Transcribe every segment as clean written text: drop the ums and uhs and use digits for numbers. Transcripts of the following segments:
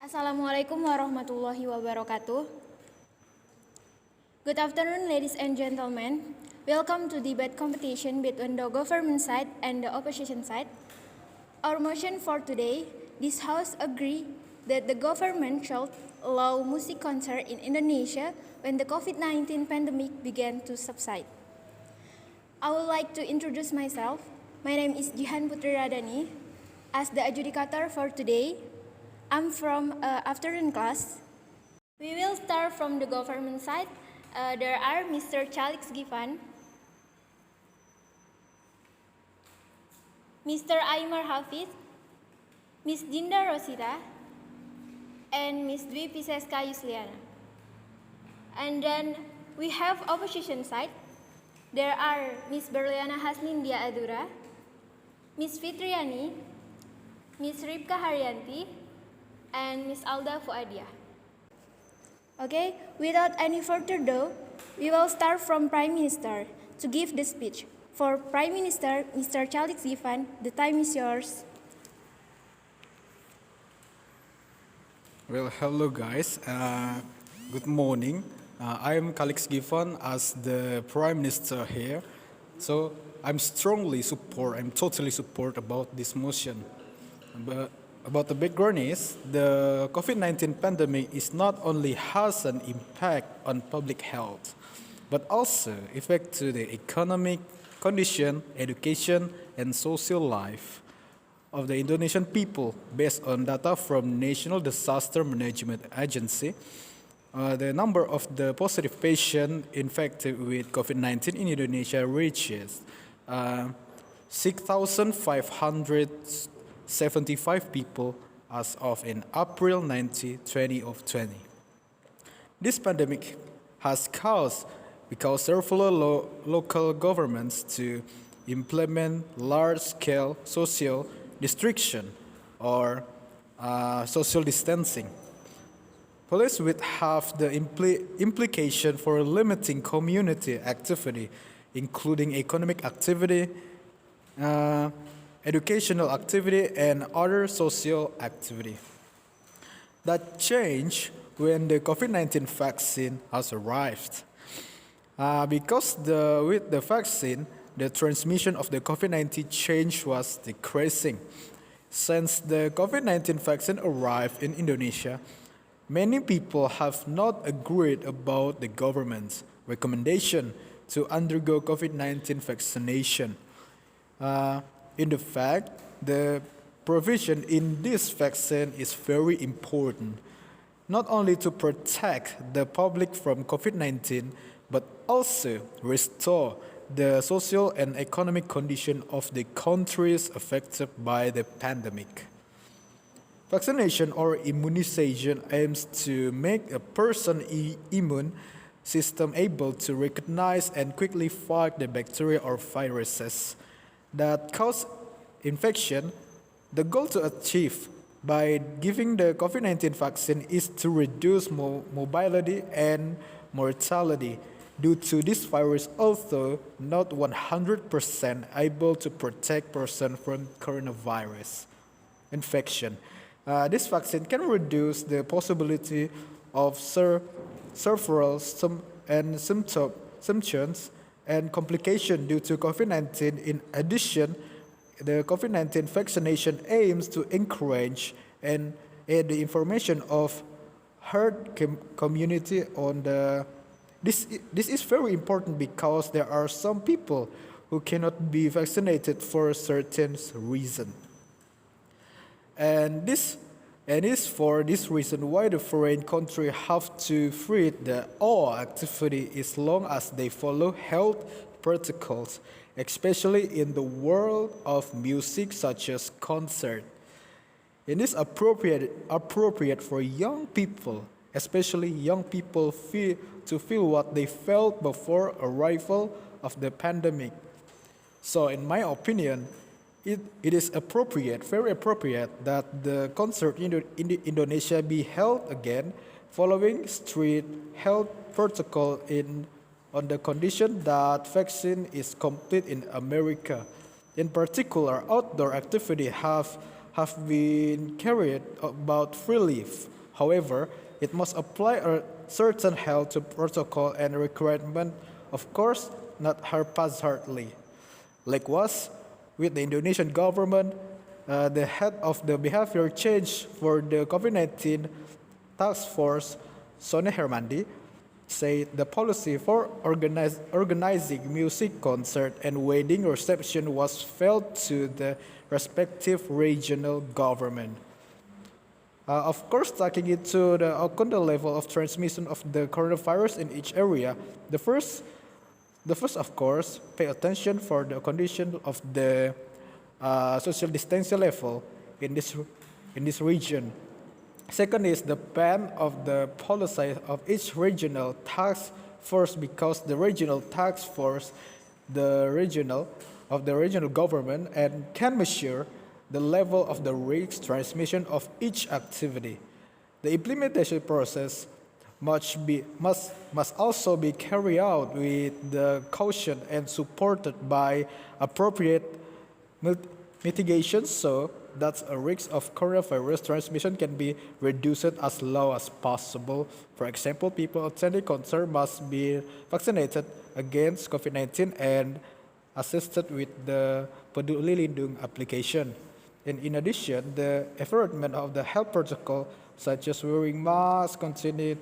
Assalamualaikum warahmatullahi wabarakatuh. Good afternoon, ladies and gentlemen. Welcome to debate competition between the government side and the opposition side. Our motion for today, this House agree that the government should allow music concert in Indonesia when the COVID-19 pandemic began to subside. I would like to introduce myself. My name is Jihan Putri Radani. As the adjudicator for today, I'm from afternoon class. We will start from the government side. There are Mr. Chalix Givan, Mr. Aymar Hafiz, Ms. Dinda Rosita, and Ms. Dwi Piseska Yusliana. And then we have opposition side. There are Ms. Berliana Hasnindia Adura, Ms. Fitriani, Ms. Ripka Haryanti, and Ms. Alda Fuadia. Okay, without any further ado, we will start from Prime Minister to give the speech. For Prime Minister, Mr. Chalix Givan, the time is yours. Well, hello guys. Good morning. I am Calix Givan as the Prime Minister here. So I'm totally support about this motion. But about the background is, the COVID-19 pandemic is not only has an impact on public health, but also affect to the economic condition, education, and social life of the Indonesian people based on data from National Disaster Management Agency. The number of the positive patients infected with COVID-19 in Indonesia reaches 6,575 people as of in April 19, 2020. This pandemic has caused because several local governments to implement large-scale social restriction or social distancing. Police would have the implication for limiting community activity, including economic activity, educational activity, and other social activity. That changed when the COVID-19 vaccine has arrived. Because with the vaccine, the transmission of the COVID-19 change was decreasing. Since the COVID-19 vaccine arrived in Indonesia, many people have not agreed about the government's recommendation to undergo COVID-19 vaccination. In fact, the provision in this vaccine is very important, not only to protect the public from COVID-19, but also restore the social and economic condition of the countries affected by the pandemic. Vaccination or immunization aims to make a person's immune system able to recognize and quickly fight the bacteria or viruses that cause infection. The goal to achieve by giving the COVID-19 vaccine is to reduce mobility and mortality due to this virus, although not 100% able to protect person from coronavirus infection. This vaccine can reduce the possibility of several symptoms and complications due to COVID-19. In addition, the COVID-19 vaccination aims to encourage and add the information of herd community on the. This is very important because there are some people who cannot be vaccinated for a certain reason. And it's for this reason why the foreign country have to freeze all activity as long as they follow health protocols, especially in the world of music such as concert. It is appropriate for young people, especially young people, to feel what they felt before arrival of the pandemic. So in my opinion, it is very appropriate that the concert in Indonesia be held again following strict health protocol on the condition that vaccine is complete in America. In particular, outdoor activity have been carried about freely However, it must apply a certain health protocol and requirement, of course, not haphazardly. Likewise, with the Indonesian government, the head of the behavior change for the COVID-19 task force, Sone Hermandi, said the policy for organizing music concert and wedding reception was felt to the respective regional government. Of course, taking it to the level of transmission of the coronavirus in each area, the first, of course, pay attention for the condition of the social distancing level in this region. Second is the ban of the policy of each regional task force because the regional task force, the regional government, and can measure the level of the risk transmission of each activity. The implementation process must also be carried out with the caution and supported by appropriate mitigation so that a risk of coronavirus transmission can be reduced as low as possible. For example, people attending concert must be vaccinated against COVID-19 and assisted with the Peduli Lindung application. And in addition, the enforcement of the health protocol, such as wearing masks, continued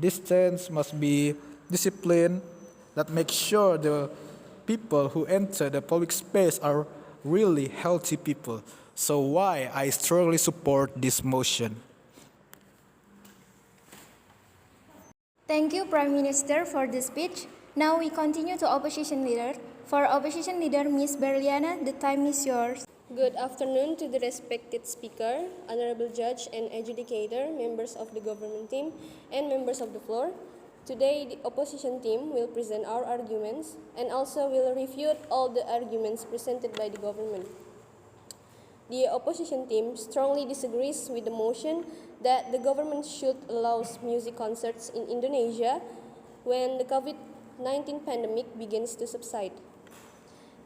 distance, must be disciplined that makes sure the people who enter the public space are really healthy people. So why I strongly support this motion. Thank you, Prime Minister, for the speech. Now we continue to Opposition Leader. For Opposition Leader, Ms. Berliana, the time is yours. Good afternoon to the respected speaker, honorable judge and adjudicator, members of the government team, and members of the floor. Today, the opposition team will present our arguments and also will refute all the arguments presented by the government. The opposition team strongly disagrees with the motion that the government should allow music concerts in Indonesia when the COVID-19 pandemic begins to subside.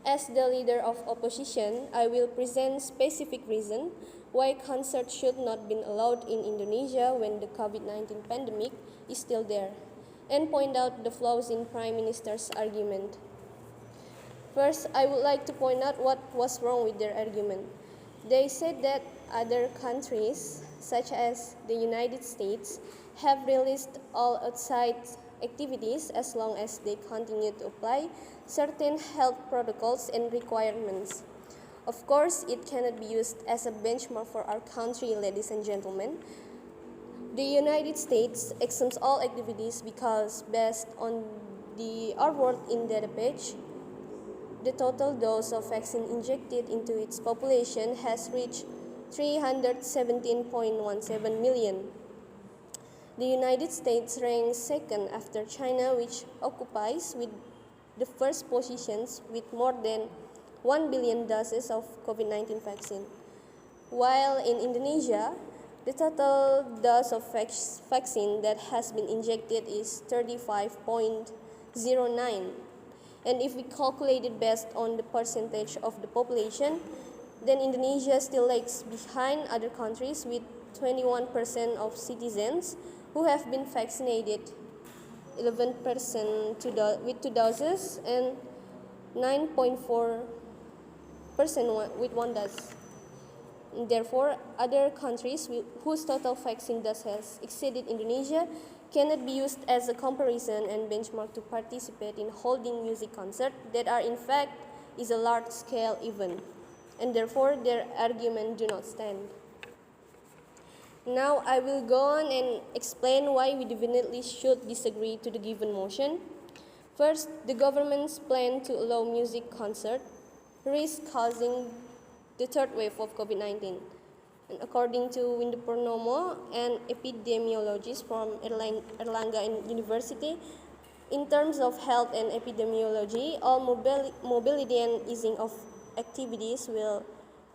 As the leader of opposition, I will present specific reason why concerts should not be allowed in Indonesia when the COVID-19 pandemic is still there, and point out the flaws in Prime Minister's argument. First, I would like to point out what was wrong with their argument. They said that other countries, such as the United States, have released all outside activities as long as they continue to apply certain health protocols and requirements. Of course, it cannot be used as a benchmark for our country, ladies and gentlemen. The United States exempts all activities because based on our World in data page, the total dose of vaccine injected into its population has reached 317.17 million. The United States ranks second after China, which occupies with the first positions with more than 1 billion doses of COVID-19 vaccine. While in Indonesia, the total dose of vaccine that has been injected is 35.09. And if we calculate it based on the percentage of the population, then Indonesia still lags behind other countries with 21% of citizens who have been vaccinated, 11% with 2 doses, and 9.4% with 1 dose. Therefore, other countries whose total vaccine dose has exceeded Indonesia cannot be used as a comparison and benchmark to participate in holding music concerts that are in fact is a large-scale event, and therefore their argument do not stand. Now I will go on and explain why we definitely should disagree to the given motion. First, the government's plan to allow music concert risks causing the third wave of COVID-19. And according to Windu Purnomo, an epidemiologist from Erlangga University, in terms of health and epidemiology, all mobility and easing of activities will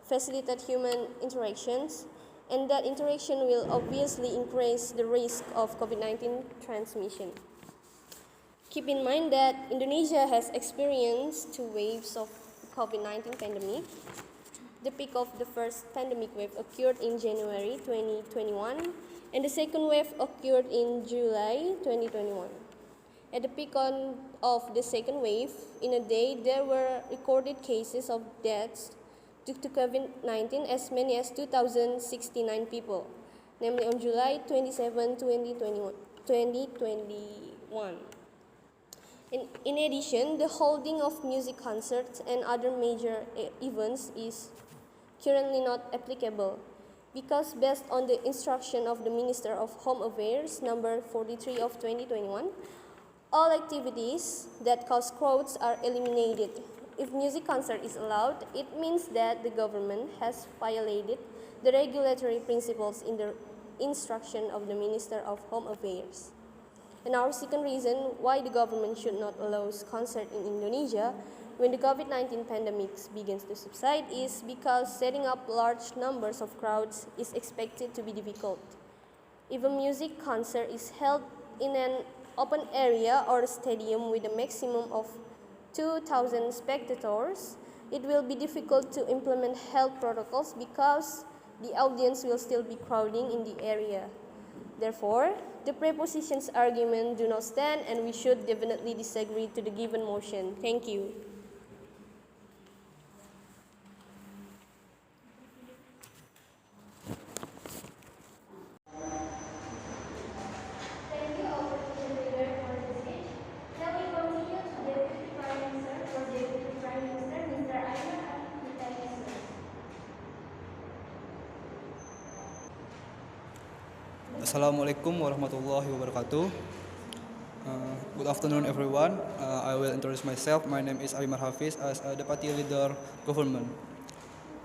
facilitate human interactions, and that interaction will obviously increase the risk of COVID-19 transmission. Keep in mind that Indonesia has experienced 2 waves of COVID-19 pandemic. The peak of the first pandemic wave occurred in January 2021, and the second wave occurred in July 2021. At the peak of the second wave, in a day there were recorded cases of deaths due to COVID-19 as many as 2,069 people, namely on July 27, 2021. In addition, the holding of music concerts and other major events is currently not applicable because based on the instruction of the Minister of Home Affairs number 43 of 2021, all activities that cause crowds are eliminated. If music concert is allowed, it means that the government has violated the regulatory principles in the instruction of the Minister of Home Affairs. And our second reason why the government should not allow concert in Indonesia when the COVID-19 pandemic begins to subside is because setting up large numbers of crowds is expected to be difficult. If a music concert is held in an open area or stadium with a maximum of 2,000 spectators, it will be difficult to implement health protocols because the audience will still be crowding in the area. Therefore, the prepositions argument do not stand and we should definitely disagree to the given motion. Thank you. Thank you, opposition leader, for the speech. Now we continue to Deputy Prime Minister for Deputy Prime Minister, Mr. Ayman Al-Hitaisi. Assalamualaikum warahmatullahi wabarakatuh. Good afternoon, everyone. I will introduce myself. My name is Ayman Hafiz as a Deputy Leader Government.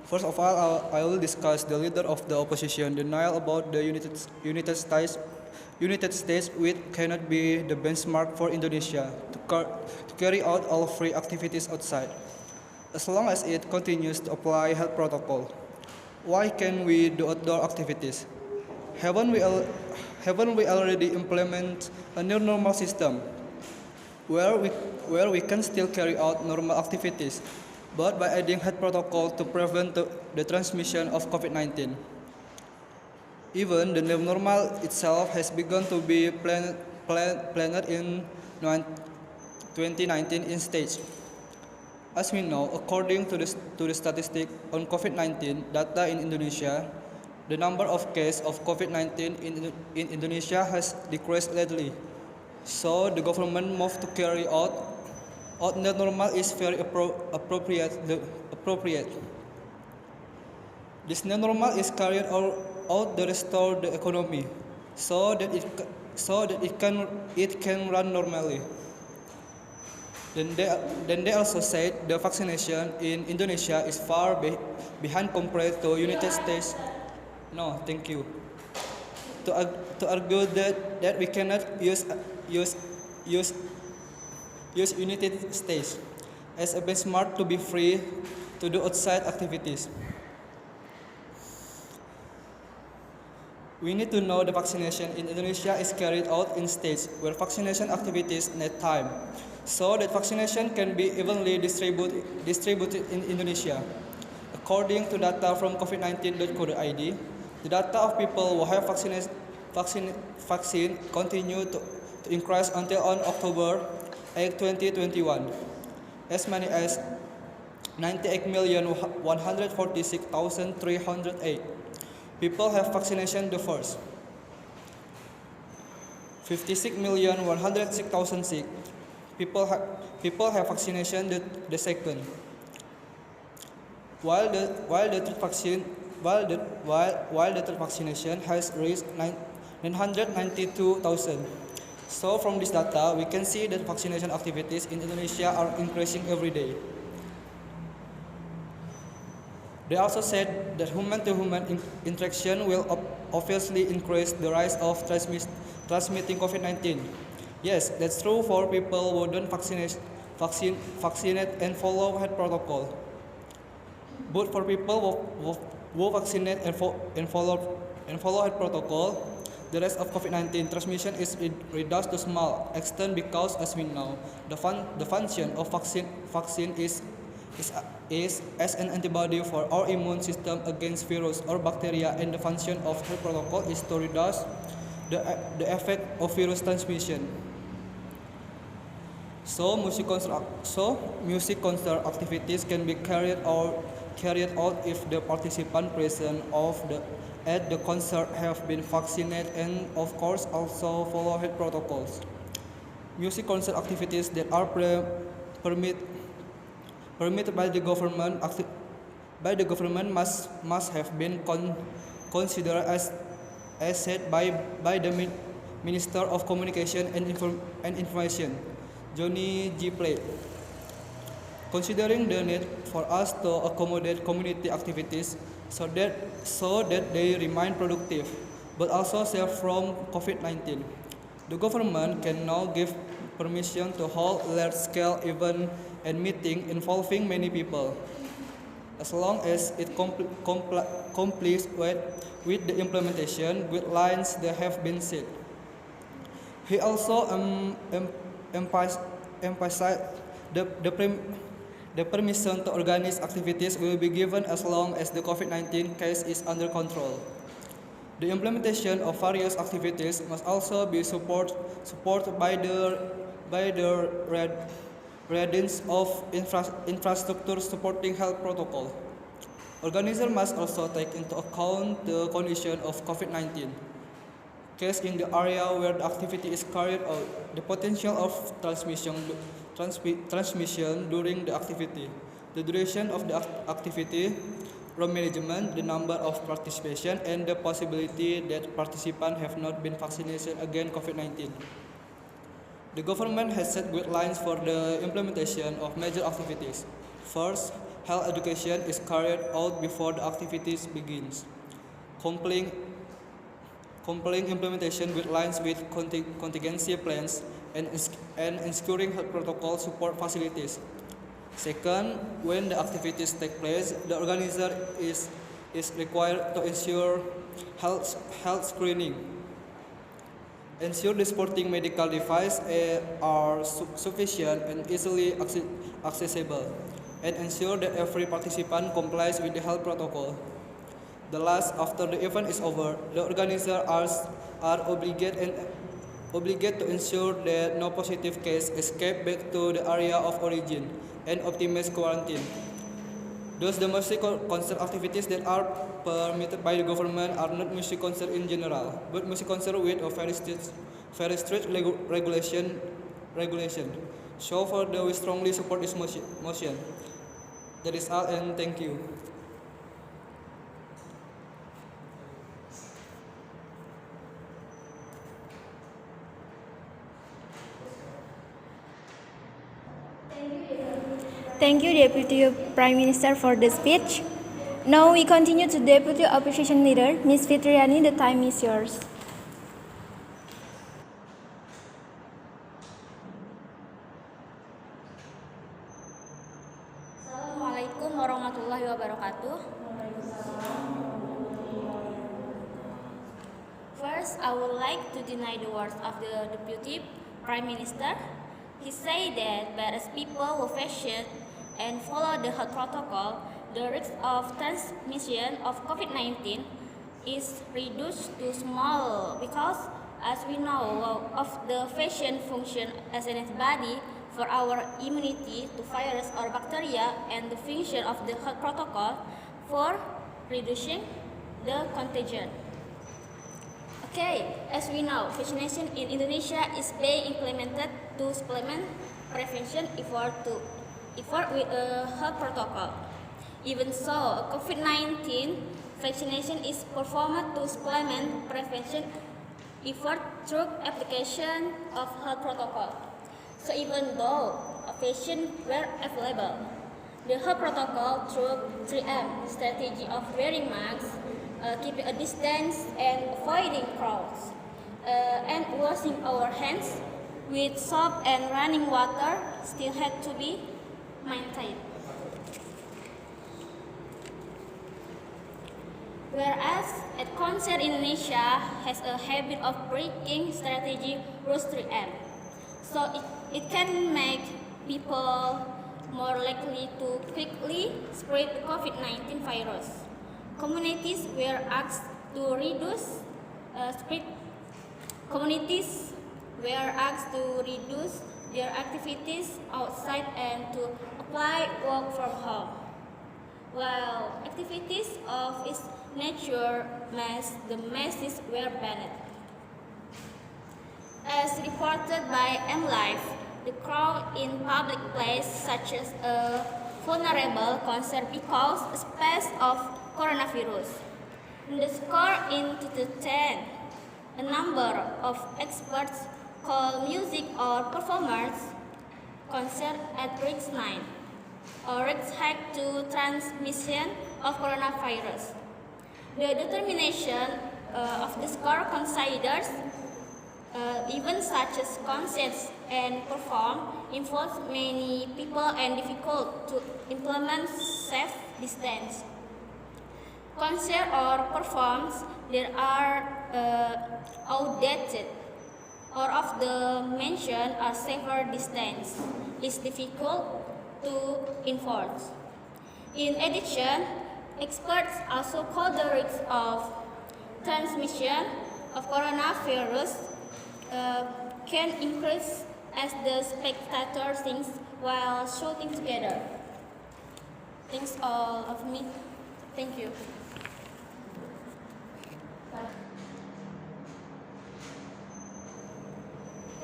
First of all, I will discuss the leader of the opposition denial about the United States which cannot be the benchmark for Indonesia to carry out all free activities outside, as long as it continues to apply health protocol. Why can we do outdoor activities? Haven't we already implement a new normal system where we can still carry out normal activities, but by adding health protocol to prevent the transmission of COVID-19? Even the new normal itself has begun to be planned in 2019 in stage. As we know, according to the statistic on COVID-19 data in Indonesia, the number of cases of COVID-19 in Indonesia has decreased lately. So the government moved to carry out new normal is very appropriate. This new normal is carried out to restore the economy, so that it can run normally. Then they also said the vaccination in Indonesia is far behind compared to United States. No, thank you. To argue that we cannot use United States as a benchmark to be free to do outside activities. We need to know the vaccination in Indonesia is carried out in states where vaccination activities need time, so that vaccination can be evenly distributed in Indonesia. According to data from COVID-19.co.id, the data of people who have vaccine continue to increase until on October 8, 2021. As many as 98,146,308 people have vaccination the first. 56,106,006 people have vaccination the second. While the third vaccination has reached 992,000. So from this data, we can see that vaccination activities in Indonesia are increasing every day. They also said that human-to-human interaction will obviously increase the rise of transmitting COVID-19. Yes, that's true for people who don't vaccinate and follow health protocol. But for people who vaccinate and follow health protocol, the rest of COVID-19 transmission is reduced to small extent because, as we know, the function of vaccine is is as an antibody for our immune system against virus or bacteria, and the function of health protocol is to reduce the effect of virus transmission. So music concert activities can be carried out if the participant present at the concert have been vaccinated and of course also follow health protocols. Music concert activities that are permitted by the government must have been considered as said by the Minister of Communication and Information, Johnny G. Plate. Considering the need for us to accommodate community activities so that they remain productive, but also safe from COVID-19, the government can now give permission to hold large-scale events and meetings involving many people, as long as it complies with the implementation guidelines that have been set. He also emphasized the permission to organize activities will be given as long as the COVID-19 case is under control. The implementation of various activities must also be supported by the readiness of infrastructure supporting health protocol. Organizers must also take into account the condition of COVID-19 case in the area where the activity is carried out, the potential of transmission during the activity, the duration of the activity, room management, the number of participation, and the possibility that participants have not been vaccinated against COVID-19. The government has set guidelines for the implementation of major activities. First, health education is carried out before the activities begins. Complying implementation guidelines with contingency plans and ensuring health protocol support facilities. Second, when the activities take place, the organizer is required to ensure health screening, ensure the supporting medical devices are sufficient and easily accessible, and ensure that every participant complies with the health protocol. The last, after the event is over, the organizers are obligated to ensure that no positive case escape back to the area of origin and optimize quarantine. Thus, the music concert activities that are permitted by the government are not music concert in general, but music concert with a very strict regulation. So, we strongly support this motion. That is all, and thank you. Thank you, Deputy Prime Minister, for the speech. Now we continue to Deputy Opposition Leader, Ms. Fitriani. The time is yours. Assalamualaikum warahmatullahi wabarakatuh. First, I would like to deny the words of the Deputy Prime Minister. He said that as people will fashion and follow the health protocol, the risk of transmission of COVID-19 is reduced to small because, as we know, of the fashion function as an antibody for our immunity to virus or bacteria, and the function of the health protocol for reducing the contagion. Okay, as we know, vaccination in Indonesia is being implemented to supplement prevention effort with a health protocol. Even so, COVID-19 vaccination is performed to supplement prevention effort through application of health protocol. So even though a vaccine were available, the health protocol through 3M strategy of wearing masks, keeping a distance and avoiding crowds, and washing our hands with soap and running water still had to be maintained. Whereas at concert Indonesia has a habit of breaking strategy rules 3M, so it can make people more likely to quickly spread the COVID-19 virus. Communities were asked to reduce spread. Communities were asked to reduce their activities outside and to apply work from home. While activities of its nature the masses were banned. As reported by MLife, the crowd in public places such as a vulnerable concert because a space of coronavirus. In the score in 2010, a number of experts call music or performance concert at risk 9 or risk high to transmission of coronavirus. The determination of the score considers events such as concerts and perform involves many people and difficult to implement safe distance. Concert or performs that are outdated or of the mentioned are safer distance is difficult to enforce. In addition, experts also call the risk of transmission of coronavirus can increase as the spectators sing while shouting together. Thanks all of me. Thank you.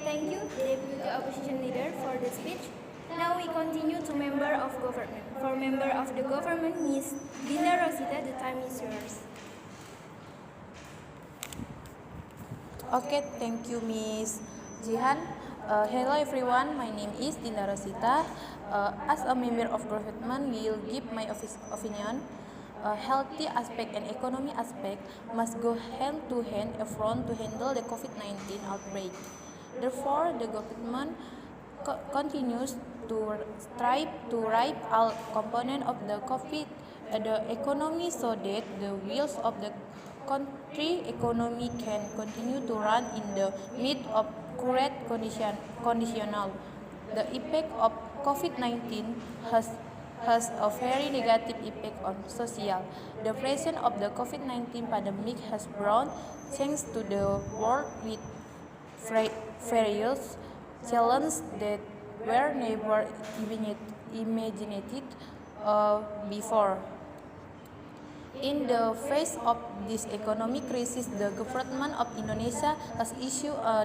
Thank you, Deputy Opposition Leader, for the speech. Now we continue to Member of Government. For Member of the Government, Ms. Dinda Rosita, the time is yours. Okay, thank you, Miss Jihan. Hello everyone, my name is Dinda Rosita. As a member of government, will give my opinion. Healthy aspect and economy aspect must go hand to hand front to handle the COVID-19 outbreak. Therefore, the government continues to strive to ripe all components of the COVID the economy so that the wheels of the country economy can continue to run in the midst of current conditional. The effect of COVID-19 has a very negative effect on social. The presence of the COVID-19 pandemic has brought thanks to the world with various challenges that were never imagined before. In the face of this economic crisis, the government of Indonesia has issued a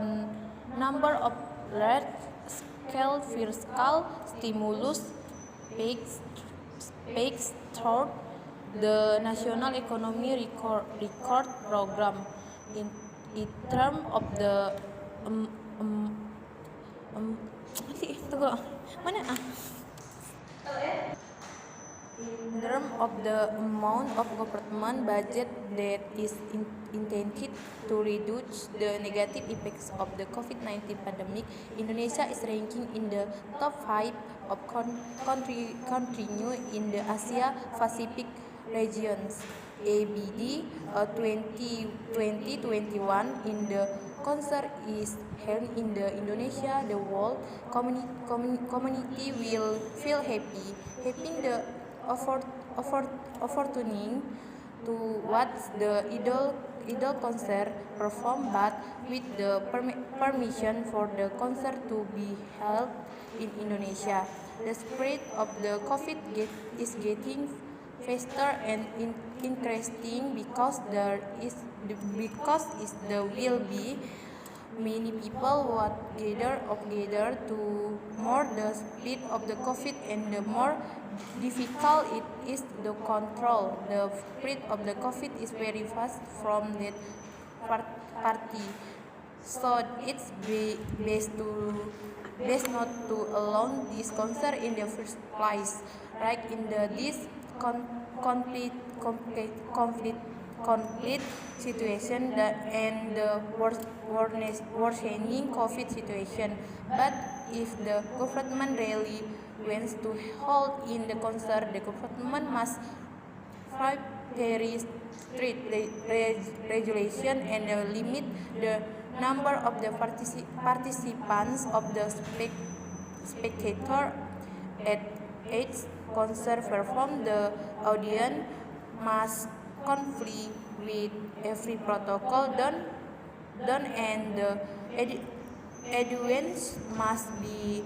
number of large-scale fiscal stimulus packages through the National Economy Record Program. In terms of the in terms of the amount of government budget that is intended to reduce the negative effects of the COVID-19 pandemic, Indonesia is ranking in the top 5 of countries in the Asia Pacific regions. ABD 2021 in the concert is held in the Indonesia. The world community will feel happy having the opportunity to watch the idol concert perform, but with the permission for the concert to be held in Indonesia. The spread of the COVID is getting faster and increasing because there will be many people what gather to more the speed of the COVID and the more difficult it is to control. The spread of the COVID is very fast from that party, so it's best not to allow this concert in the first place. Like in this complete situation and the worsening COVID situation. But if the government really wants to hold in the concert, the government must follow very strict regulation and limit the number of the participants of the spectator each concert performed, the audience must comply with every protocol done and the audience must be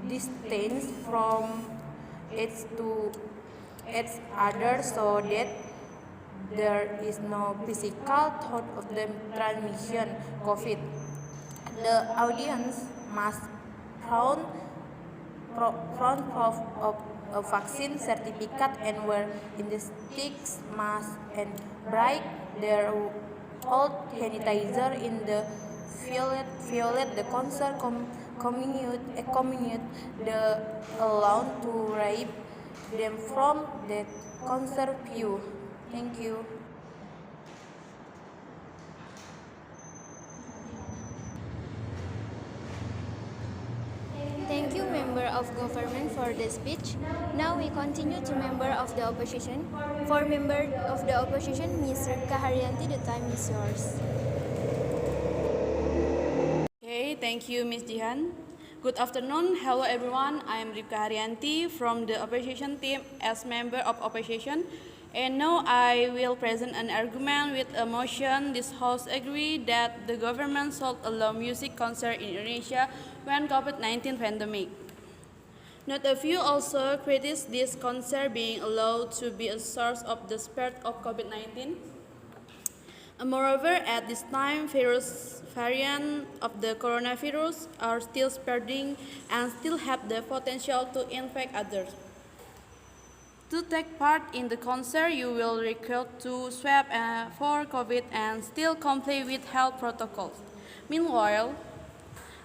distant from each other so that there is no physical threat of the transmission COVID. The audience must front proof of a vaccine certificate and wear sticks mask and break their old sanitizer in the violate the concert community the allowed to rape them from the concert view. Thank you. Thank you, Member of Government, for the speech. Now we continue to Member of the Opposition. For Member of the Opposition, Ms. Rika Haryanti, the time is yours. Okay, thank you, Ms. Jihan. Good afternoon. Hello, everyone. I am Rika Haryanti from the opposition team as member of opposition. And now I will present an argument with a motion. This House agree that the government should allow music concert in Indonesia when COVID-19 pandemic. Not a few also criticize this concert being allowed to be a source of the spread of COVID-19. Moreover, at this time, virus variants of the coronavirus are still spreading and still have the potential to infect others. To take part in the concert, you will require to swab for COVID and still comply with health protocols. Meanwhile,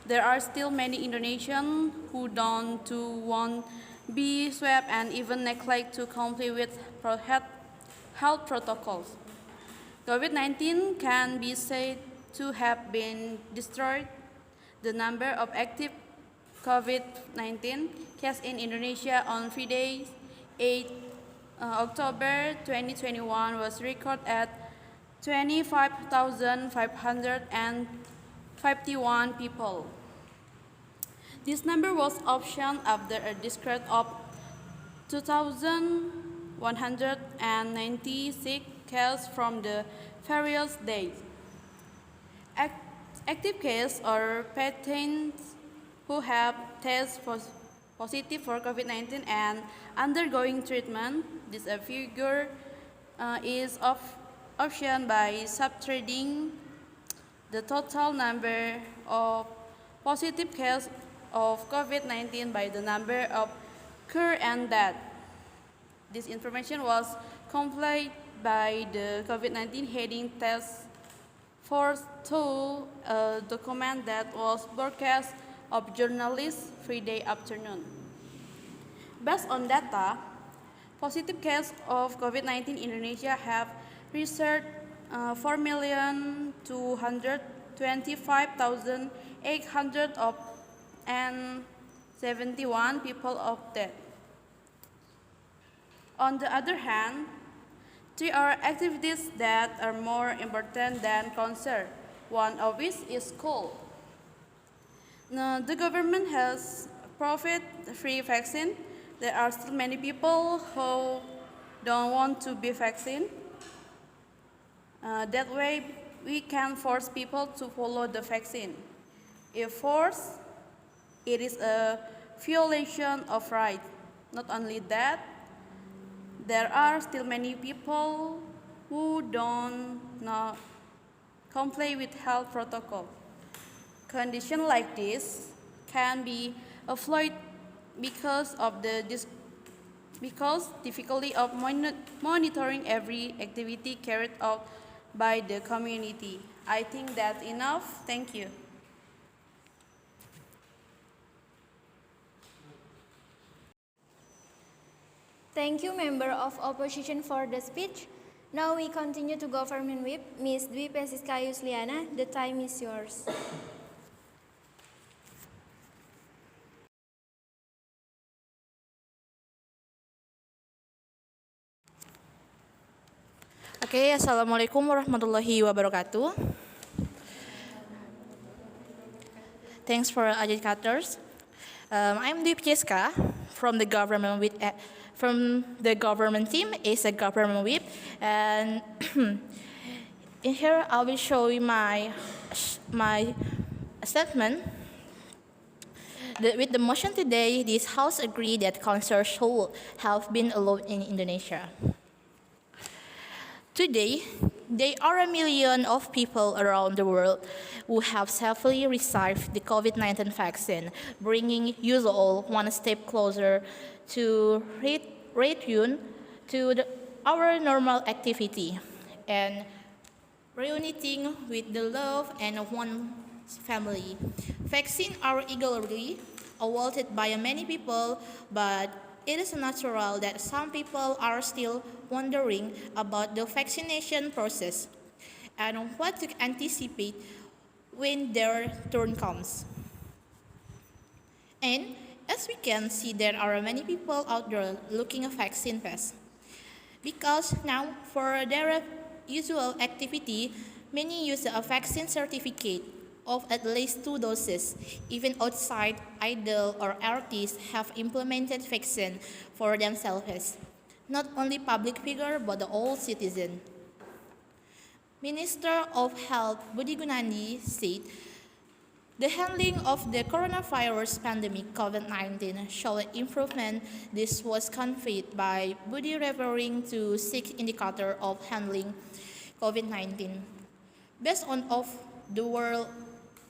there are still many Indonesians who don't want be swabbed and even neglect to comply with health protocols. COVID-19 can be said to have been destroyed. The number of active COVID-19 cases in Indonesia on Friday, 8 October 2021 was recorded at 25,551 people. This number was optioned after a discrete of 2,196 cases from the various days. Active cases or patients who have tested positive for COVID-19 and undergoing treatment. This figure is optioned by subtracting the total number of positive cases of COVID-19 by the number of current deaths. This information was compiled by the COVID-19 heading task force to a document that was broadcast of journalists Friday afternoon. Based on data, positive cases of COVID-19 in Indonesia have reached 4,225,871 people of death. On the other hand, there are activities that are more important than concert, one of which is school. Now, the government has profit-free vaccine. There are still many people who don't want to be vaccinated. That way, we can force people to follow the vaccine. If forced, it is a violation of rights. Not only that, there are still many people who don't comply with health protocol. Conditions like this can be avoided because of the difficulty of monitoring every activity carried out by the community. I think that's enough. Thank you. Thank you, Member of Opposition, for the speech. Now we continue to Government Whip, Ms. Dwi Pesiska Yusliana. The time is yours. Oke, Assalamualaikum warahmatullahi wabarakatuh. Thanks for educators. I'm Dwi Pesiska from the government from the government team is a government whip, and in here I will show you my statement. With the motion today, this House agreed that concerts should have been allowed in Indonesia. Today, there are a million of people around the world who have safely received the COVID-19 vaccine, bringing us all one step closer to return to our normal activity and reuniting with the love and one family. Vaccines are eagerly awaited by many people, but it is natural that some people are still wondering about the vaccination process and what to anticipate when their turn comes. And as we can see, there are many people out there looking a vaccine pass. Because now, for their usual activity, many use a vaccine certificate of at least 2 doses. Even outside, idol or artists have implemented vaccine for themselves. Not only public figure, but all citizen. Minister of Health Budi Gunadi said, the handling of the coronavirus pandemic COVID-19 showed improvement. This was conveyed by Budi referring to 6 indicators of handling COVID-19. Based on of the World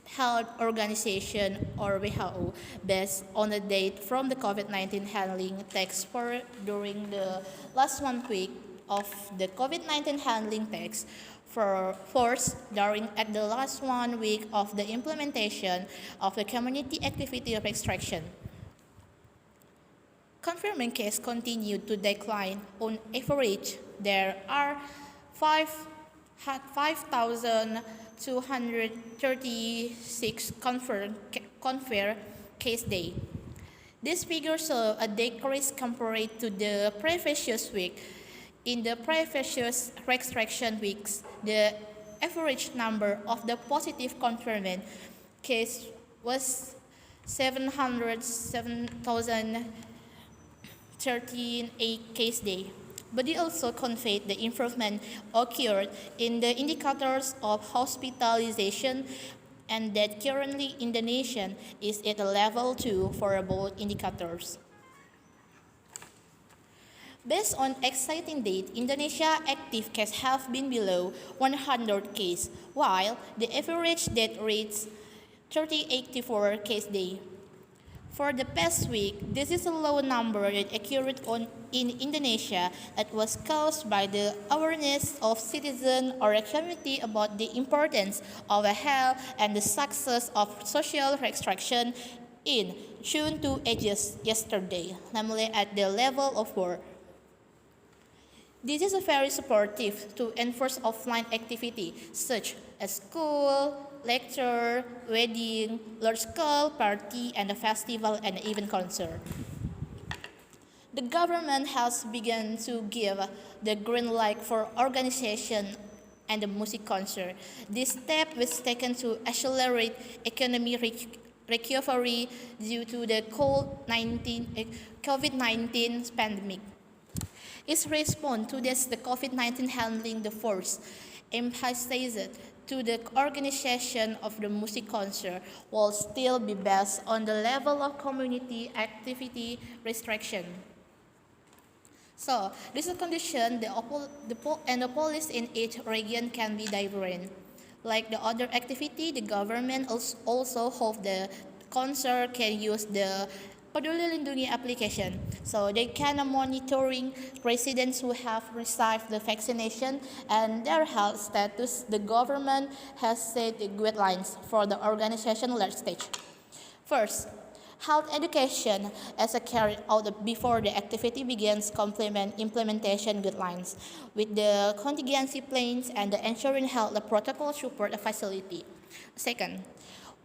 Health Organization or WHO, based on the date from the COVID-19 handling text for during the last 1 week of the COVID-19 handling text for force during at the last 1 week of the implementation of the community activity restriction. Confirming cases continued to decline. On average, there are 5,236 confirmed case day. These figures show a decrease compared to the previous week. In the previous restriction weeks, the average number of the positive confirmed case was 707,038 case day. But it also conveyed the improvement occurred in the indicators of hospitalization and that currently Indonesia is at a level 2 for both indicators. Based on exciting date, Indonesia active cases have been below 100 cases, while the average death rates 384 case day. For the past week, this is a low number that occurred in Indonesia that was caused by the awareness of citizens or a community about the importance of health and the success of social restriction in June to ages yesterday, namely at the level of 4. This is very supportive to enforce offline activity such as school, lecture, wedding, large-scale party, and a festival and even concert. The government has begun to give the green light for organization and the music concert. This step was taken to accelerate economic recovery due to the COVID-19 pandemic. Its response to this, the COVID-19 handling the force, emphasized to the organization of the music concert will still be based on the level of community activity restriction. So, this is a condition the police in each region can be different. Like the other activity, the government also hope the concert can use the Peduli Lindungi application, so they can monitoring residents who have received the vaccination and their health status. The government has set the guidelines for the organization large stage. First, health education as a carried out before the activity begins complement implementation guidelines with the contingency plans and the ensuring health the protocol support the facility. Second,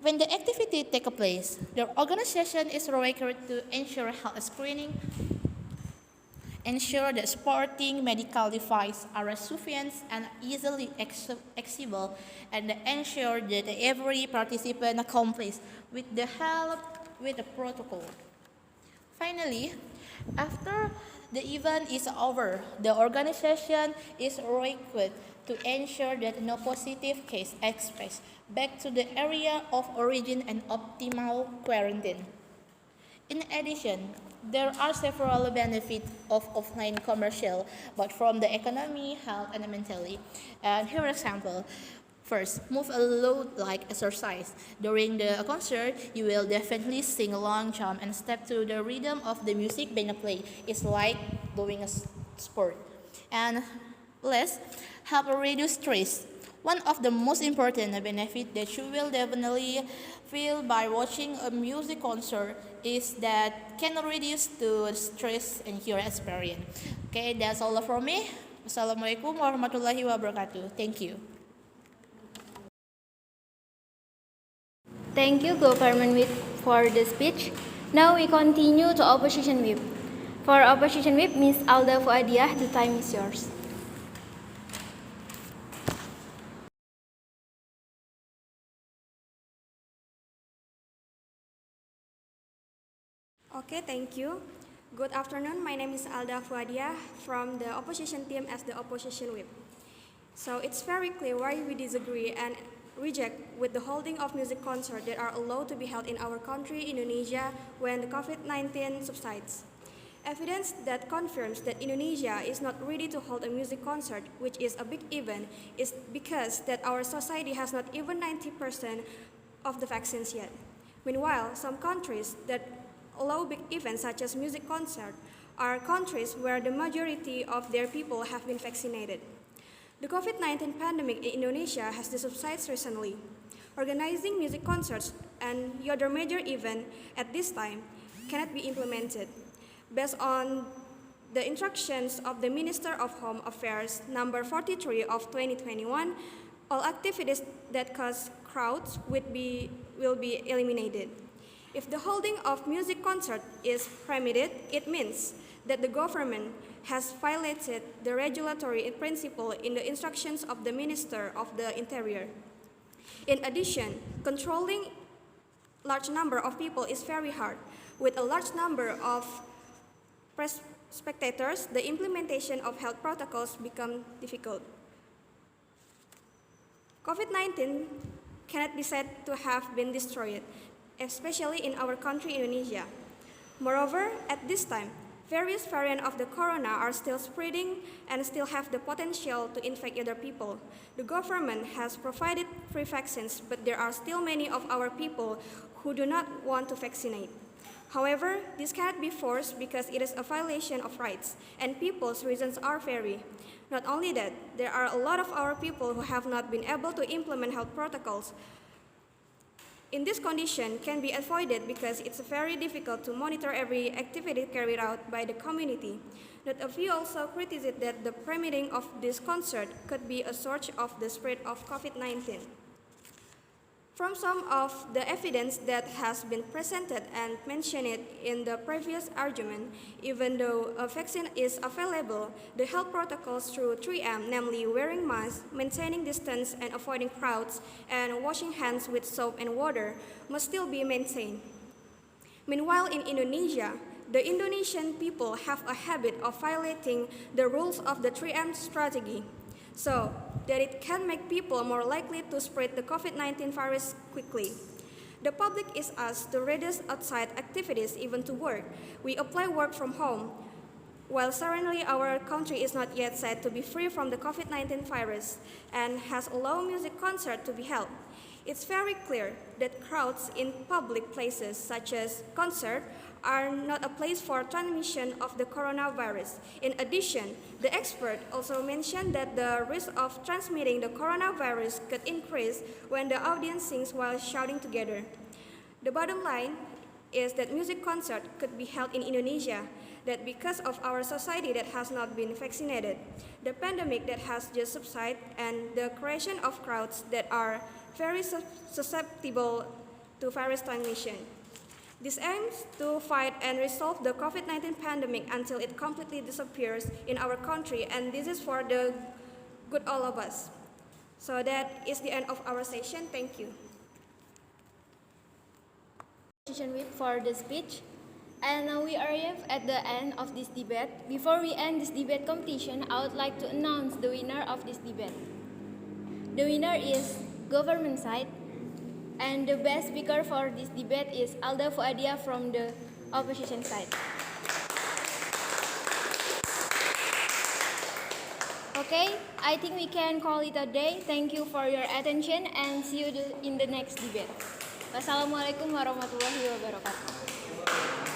when the activity takes place, the organization is required to ensure health screening, ensure that sporting medical devices are sufficient and easily accessible, and ensure that every participant complies with the protocol. Finally, after the event is over, the organization is required to ensure that no positive case express back to the area of origin and optimal quarantine. In addition, there are several benefits of offline commercial, both from the economy, health, and mentally. And here are example. First, move a lot like exercise. During the concert, you will definitely sing along, jump, and step to the rhythm of the music being played. It's like doing a sport. And last, help reduce stress. One of the most important benefits that you will definitely feel by watching a music concert is that can reduce the stress and your experience. Okay, that's all from me. Wassalamualaikum warahmatullahi wabarakatuh. Thank you. Thank you, Government Whip, for the speech. Now we continue to Opposition Whip. For Opposition Whip, Ms. Alda Fuadiah, the time is yours. Okay, thank you. Good afternoon. My name is Alda Fuadiah from the opposition team as the opposition whip. So it's very clear why we disagree and reject with the holding of music concerts that are allowed to be held in our country, Indonesia, when the COVID-19 subsides. Evidence that confirms that Indonesia is not ready to hold a music concert, which is a big event, is because that our society has not even 90% of the vaccines yet. Meanwhile, some countries that allow big events such as music concert are countries where the majority of their people have been vaccinated. The COVID-19 pandemic in Indonesia has subsided recently. Organizing music concerts and the other major event at this time cannot be implemented. Based on the instructions of the Minister of Home Affairs number 43 of 2021, all activities that cause crowds will be eliminated. If the holding of music concert is permitted, it means that the government has violated the regulatory principle in the instructions of the Minister of the Interior. In addition, controlling large number of people is very hard. With a large number of spectators, the implementation of health protocols become difficult. COVID-19 cannot be said to have been destroyed, especially in our country, Indonesia. Moreover, at this time, various variants of the corona are still spreading and still have the potential to infect other people. The government has provided free vaccines, but there are still many of our people who do not want to vaccinate. However, this cannot be forced because it is a violation of rights, and people's reasons are vary. Not only that, there are a lot of our people who have not been able to implement health protocols. In this condition can be avoided because it's very difficult to monitor every activity carried out by the community. Not a few also criticize that the permitting of this concert could be a source of the spread of COVID-19. From some of the evidence that has been presented and mentioned in the previous argument, even though a vaccine is available, the health protocols through 3M, namely wearing masks, maintaining distance and avoiding crowds, and washing hands with soap and water, must still be maintained. Meanwhile, in Indonesia, the Indonesian people have a habit of violating the rules of the 3M strategy, so that it can make people more likely to spread the COVID-19 virus quickly. The public is asked to reduce outside activities, even to work. We apply work from home. While certainly our country is not yet said to be free from the COVID-19 virus and has allowed music concerts to be held, it's very clear that crowds in public places such as concerts are not a place for transmission of the coronavirus. In addition, the expert also mentioned that the risk of transmitting the coronavirus could increase when the audience sings while shouting together. The bottom line is that music concert could be held in Indonesia, that because of our society that has not been vaccinated, the pandemic that has just subsided, and the creation of crowds that are very susceptible to virus transmission. This aims to fight and resolve the COVID-19 pandemic until it completely disappears in our country, and this is for the good all of us. So that is the end of our session. Thank you. Opposition Whip for the speech. And now we arrive at the end of this debate. Before we end this debate competition, I would like to announce the winner of this debate. The winner is government side, and the best speaker for this debate is Alda Fuadia from the opposition side. Okay, I think we can call it a day. Thank you for your attention and see you in the next debate. Wassalamualaikum warahmatullahi wabarakatuh.